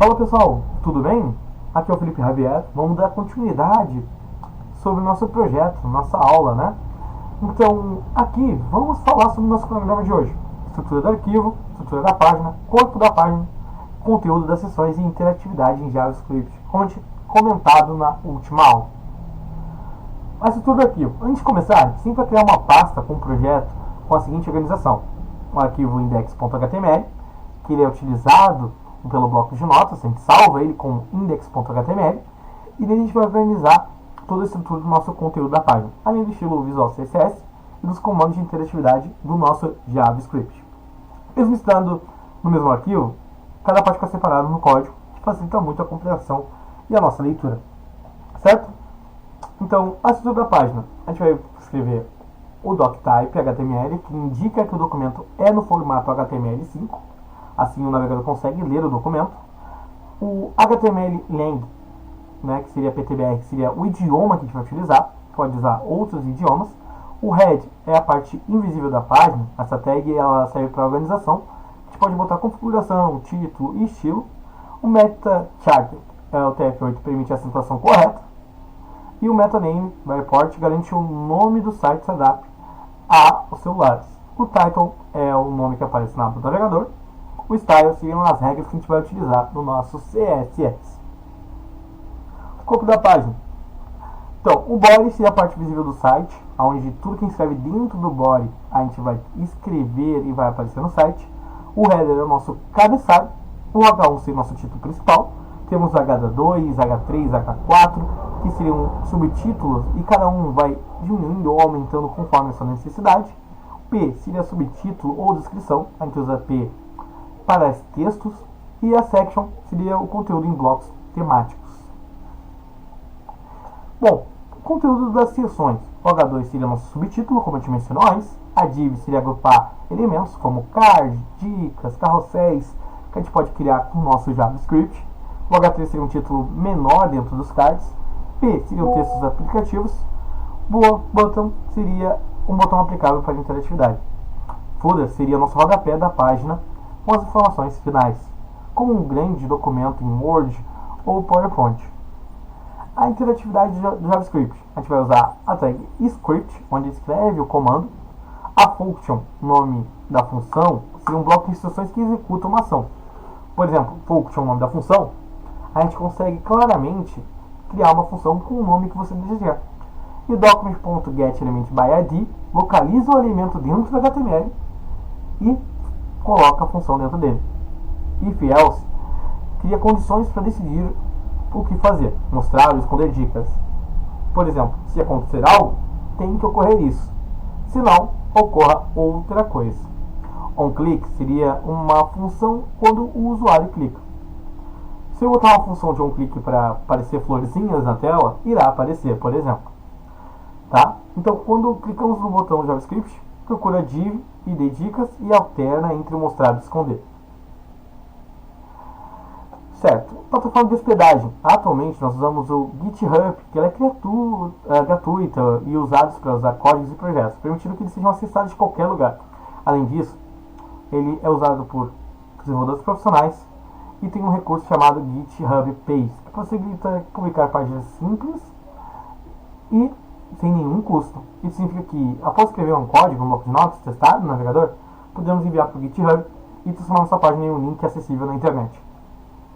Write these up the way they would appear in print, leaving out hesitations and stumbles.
Fala pessoal, tudo bem? Aqui é o Felipe Javier. Vamos dar continuidade sobre o nosso projeto, nossa aula, né? Então, aqui vamos falar sobre o nosso cronograma de hoje: estrutura do arquivo, estrutura da página, corpo da página, conteúdo das sessões e interatividade em JavaScript, como comentado na última aula. A estrutura do arquivo. Antes de começar, sempre vai criar uma pasta com um projeto com a seguinte organização: o arquivo index.html, que ele é utilizado pelo bloco de notas, a gente salva ele com index.html, e daí a gente vai organizar toda a estrutura do nosso conteúdo da página, além do estilo visual CSS e dos comandos de interatividade do nosso JavaScript. Mesmo estando no mesmo arquivo, cada parte fica separada no código, que facilita muito a compreensão e a nossa leitura. Certo? Então, a estrutura da página, a gente vai escrever o doctype HTML, que indica que o documento é no formato HTML5, assim o navegador consegue ler o documento. O HTML lang, né, que seria PTBR, que seria o idioma que a gente vai utilizar, pode usar outros idiomas. O head é a parte invisível da página, essa tag ela serve para organização, a gente pode botar configuração, título e estilo. O meta chart é o TF8, que permite a acentuação correta. E o metaname, by port, garante o nome do site se adapte aos celulares. O title é o nome que aparece na aba do navegador. O style seriam as regras que a gente vai utilizar no nosso CSS. O corpo da página. Então, o body seria a parte visível do site, onde tudo que escreve dentro do body a gente vai escrever e vai aparecer no site. O header é o nosso cabeçalho. O H1 seria o nosso título principal. Temos H2, H3, H4, que seriam subtítulos, e cada um vai diminuindo ou aumentando conforme a sua necessidade. P seria subtítulo ou descrição, a gente usa P para textos, e a section seria o conteúdo em blocos temáticos. Bom, o conteúdo das seções. O H2 seria nosso subtítulo, como a gente mencionou antes. A div seria agrupar elementos como card, dicas, carrosséis, que a gente pode criar com o nosso JavaScript. O H3 seria um título menor dentro dos cards. P seriam textos aplicativos. Button seria um botão aplicável para interatividade. Footer seria nosso rodapé da página com as informações finais, como um grande documento em Word ou PowerPoint. A interatividade do JavaScript. A gente vai usar a tag script, onde escreve o comando. A function, nome da função, seria um bloco de instruções que executa uma ação. Por exemplo, function, nome da função, a gente consegue claramente criar uma função com o nome que você desejar. E o document.getElementById localiza o elemento dentro do HTML e coloca a função dentro dele. If else cria condições para decidir o que fazer, mostrar ou esconder dicas. Por exemplo, se acontecer algo, tem que ocorrer isso. Se não, ocorra outra coisa. OnClick seria uma função quando o usuário clica. Se eu botar uma função de OnClick para aparecer florzinhas na tela, irá aparecer, por exemplo. Tá? Então, quando clicamos no botão JavaScript, procura div, id dicas e alterna entre mostrar e esconder. Certo. Plataforma de hospedagem. Atualmente nós usamos o GitHub, que ela é gratuita e usada para usar códigos e projetos, permitindo que eles sejam acessados de qualquer lugar. Além disso, ele é usado por desenvolvedores profissionais e tem um recurso chamado GitHub Pages, que possibilita publicar páginas simples e sem nenhum custo. Isso significa que, após escrever um código, um bloco de notas testado no navegador, podemos enviar para o GitHub e transformar nossa página em um link acessível na internet.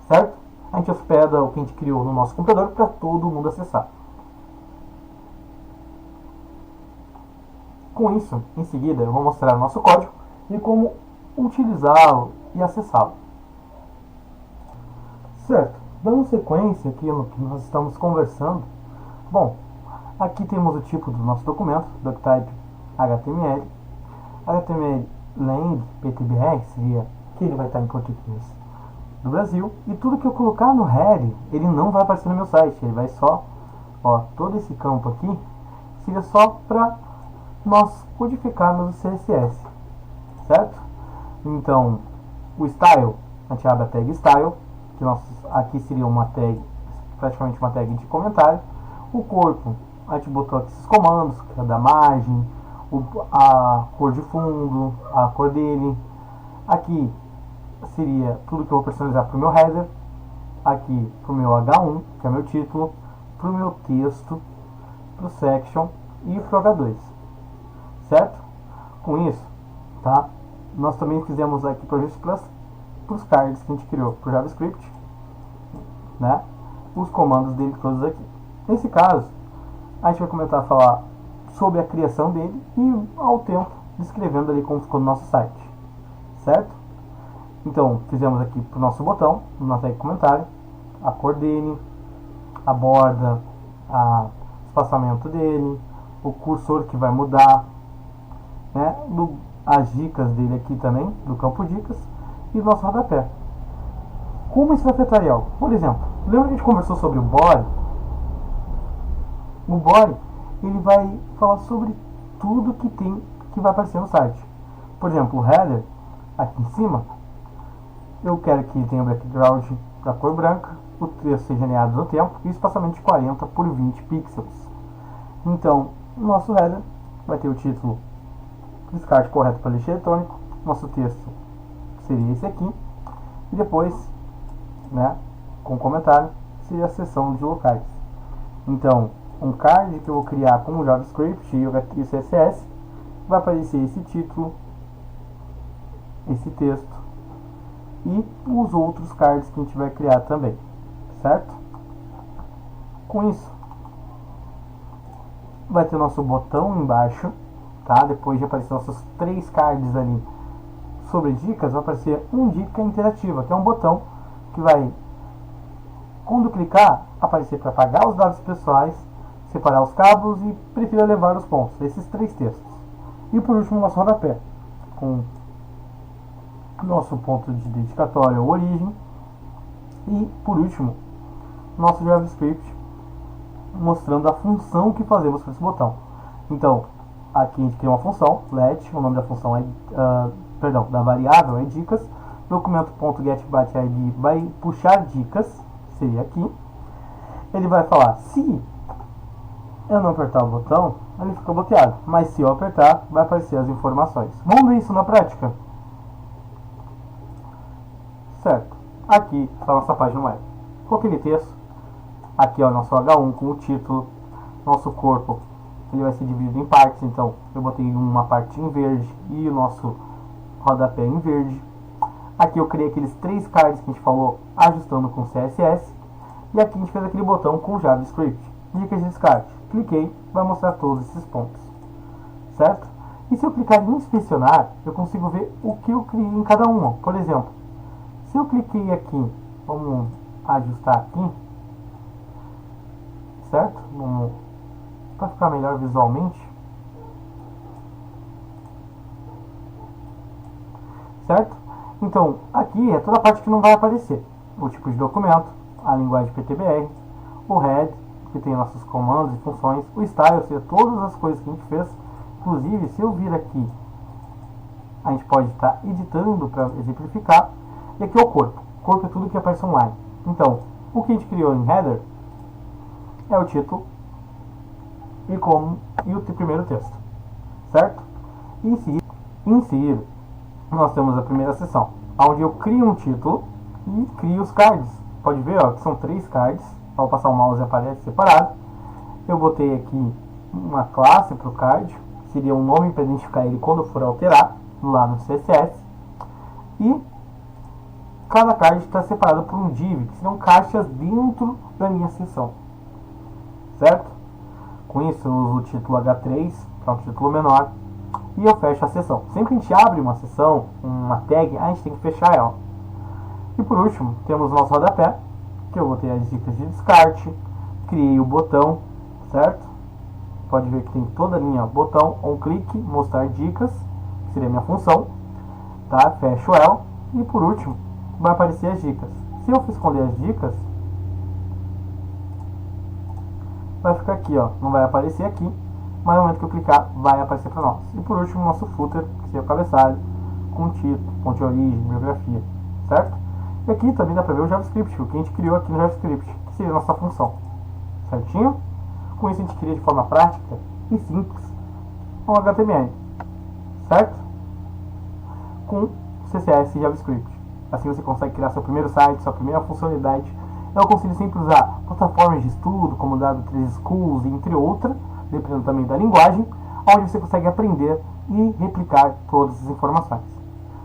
Certo? A gente hospeda o que a gente criou no nosso computador para todo mundo acessar. Com isso, em seguida, eu vou mostrar o nosso código e como utilizá-lo e acessá-lo. Certo? Dando sequência aqui no que nós estamos conversando, bom, aqui temos o tipo do nosso documento, doctype HTML, HTML lang PTBR, seria que ele vai estar em português do Brasil, e tudo que eu colocar no header, ele não vai aparecer no meu site, ele vai só, todo esse campo aqui, seria só para nós codificarmos o CSS, certo? Então, o style, a gente abre a tag style, que aqui seria uma tag, praticamente uma tag de comentário. O corpo, a gente botou aqui esses comandos, que é da margem, a cor de fundo, a cor dele. Aqui seria tudo que eu vou personalizar para o meu header. aqui para o meu H1, que é meu título, para o meu texto, para o section e para o H2, certo? Com isso, tá? Nós também fizemos aqui projetos para os cards que a gente criou por JavaScript, né? Os comandos dele todos aqui. Nesse caso, a gente vai começar a falar sobre a criação dele e ao tempo descrevendo ali como ficou no nosso site, certo? Então, fizemos aqui para o nosso botão, no nosso comentário, a cor dele, a borda, o espaçamento dele, o cursor que vai mudar, né? As dicas dele aqui também, do campo dicas, e o nosso rodapé. Como isso vai afetar algo? Por exemplo, lembra que a gente conversou sobre o body? O body, ele vai falar sobre tudo que vai aparecer no site. Por exemplo, o header, aqui em cima, eu quero que tenha o background da cor branca, o texto seja alinhado no tempo e o espaçamento de 40 por 20 pixels. Então, o nosso header vai ter o título descarte correto para lixo eletrônico, nosso texto seria esse aqui, e depois, né, com comentário, seria a seção de locais. Então, um card que eu vou criar com o JavaScript e o CSS, vai aparecer esse título, esse texto e os outros cards que a gente vai criar também, certo? Com isso, vai ter nosso botão embaixo, tá? Depois de aparecer nossos 3 cards ali sobre dicas, vai aparecer um dica interativa, que é um botão que vai, quando clicar, aparecer para apagar os dados pessoais, separar os cabos e prefira levar os pontos, esses 3 textos. E por último, nosso rodapé, com nosso ponto de dedicatória ou origem. E por último, nosso JavaScript mostrando a função que fazemos com esse botão. Então, aqui a gente cria uma função, let, o nome da função é, da variável é dicas, documento.getByteID vai puxar dicas, seria aqui. Ele vai falar, se eu não apertar o botão, ele fica bloqueado, mas se eu apertar, vai aparecer as informações. Vamos ver isso na prática? Certo, aqui está a nossa página web. Com aquele texto, aqui é o nosso H1 com o título, nosso corpo, ele vai ser dividido em partes, então eu botei uma parte em verde e o nosso rodapé em verde. Aqui eu criei aqueles 3 cards que a gente falou, ajustando com CSS, e aqui a gente fez aquele botão com JavaScript. Dicas de descarte, cliquei, vai mostrar todos esses pontos, certo? E se eu clicar em inspecionar, eu consigo ver o que eu criei em cada uma. Por exemplo, se eu cliquei aqui, vamos ajustar aqui, certo? Para ficar melhor visualmente, certo? Então, aqui é toda a parte que não vai aparecer. O tipo de documento, a linguagem PTBR, o head, que tem nossos comandos e funções, o style, ou seja, todas as coisas que a gente fez. Inclusive, se eu vir aqui, a gente pode estar editando para exemplificar. E aqui é o corpo. O corpo é tudo que aparece online. Então, o que a gente criou em header é o título e o primeiro texto, certo? E em seguida, nós temos a primeira seção, onde eu crio um título e crio os cards. Pode ver, ó, que são 3 cards. Ao passar o mouse aparece separado. Eu botei aqui uma classe para o card, seria um nome para identificar ele quando eu for alterar lá no CSS. E cada card está separado por um div, que serão caixas dentro da minha seção, certo? Com isso eu uso o título H3, que é um título menor, e eu fecho a seção. Sempre que a gente abre uma seção, uma tag, a gente tem que fechar ela. E por último, temos o nosso rodapé, que eu botei as dicas de descarte, criei o botão, certo? Pode ver que tem toda a linha botão, um clique, mostrar dicas, que seria a minha função, tá? Fecho ela, e por último, vai aparecer as dicas. Se eu esconder as dicas, vai ficar aqui, ó, não vai aparecer aqui, mas no momento que eu clicar, vai aparecer para nós. E por último, nosso footer, que seria o cabeçalho, com título, ponto de origem, bibliografia, certo? E aqui também dá para ver o JavaScript, o que a gente criou aqui no JavaScript, que seria a nossa função, certinho? Com isso a gente cria de forma prática e simples um HTML, certo? Com CSS e JavaScript. Assim você consegue criar seu primeiro site, sua primeira funcionalidade Eu aconselho sempre usar plataformas de estudo, como o W3 Schools, entre outras, dependendo também da linguagem, onde você consegue aprender e replicar todas as informações.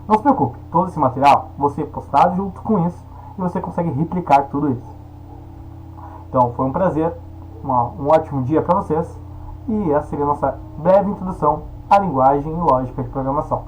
Não se preocupe, todo esse material você é postado junto com isso e você consegue replicar tudo isso. Então foi um prazer, um ótimo dia para vocês e essa seria a nossa breve introdução à linguagem e lógica de programação.